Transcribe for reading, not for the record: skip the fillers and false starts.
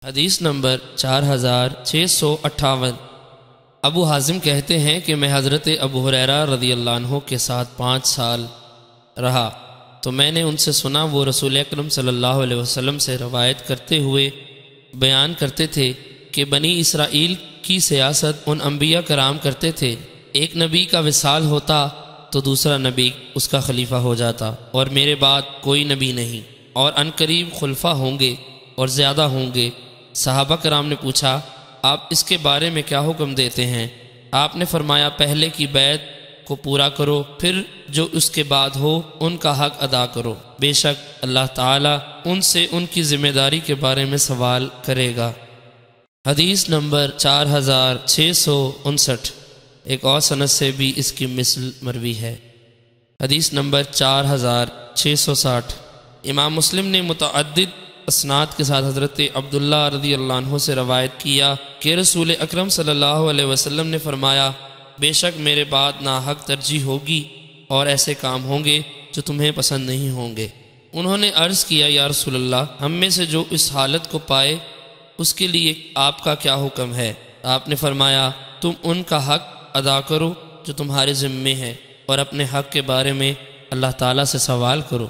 حدیث نمبر 4658۔ ابو حازم کہتے ہیں کہ میں حضرت ابو ہریرہ رضی اللہ عنہ کے ساتھ 5 سال رہا تو میں نے ان سے سنا وہ رسول اکرم صلی اللہ علیہ وسلم سے روایت کرتے ہوئے بیان کرتے تھے کہ بنی اسرائیل کی سیاست ان انبیاء کرام کرتے تھے، ایک نبی کا وصال ہوتا تو دوسرا نبی اس کا خلیفہ ہو جاتا، اور میرے بعد کوئی نبی نہیں، اور عنقریب خلفاء ہوں گے اور زیادہ ہوں گے۔ صحابہ کرام نے پوچھا آپ اس کے بارے میں کیا حکم دیتے ہیں؟ آپ نے فرمایا پہلے کی بیعت کو پورا کرو، پھر جو اس کے بعد ہو ان کا حق ادا کرو، بے شک اللہ تعالیٰ ان سے ان کی ذمہ داری کے بارے میں سوال کرے گا۔ حدیث نمبر 4659۔ ایک اور سند سے بھی اس کی مثل مروی ہے۔ حدیث نمبر 4660۔ امام مسلم نے متعدد اسناد کے ساتھ حضرت عبداللہ رضی اللہ عنہ سے روایت کیا کہ رسول اکرم صلی اللہ علیہ وسلم نے فرمایا بے شک میرے بعد ناحق ترجیح ہوگی اور ایسے کام ہوں گے جو تمہیں پسند نہیں ہوں گے۔ انہوں نے عرض کیا یا رسول اللہ، ہم میں سے جو اس حالت کو پائے اس کے لیے آپ کا کیا حکم ہے؟ آپ نے فرمایا تم ان کا حق ادا کرو جو تمہارے ذمے ہے، اور اپنے حق کے بارے میں اللہ تعالیٰ سے سوال کرو۔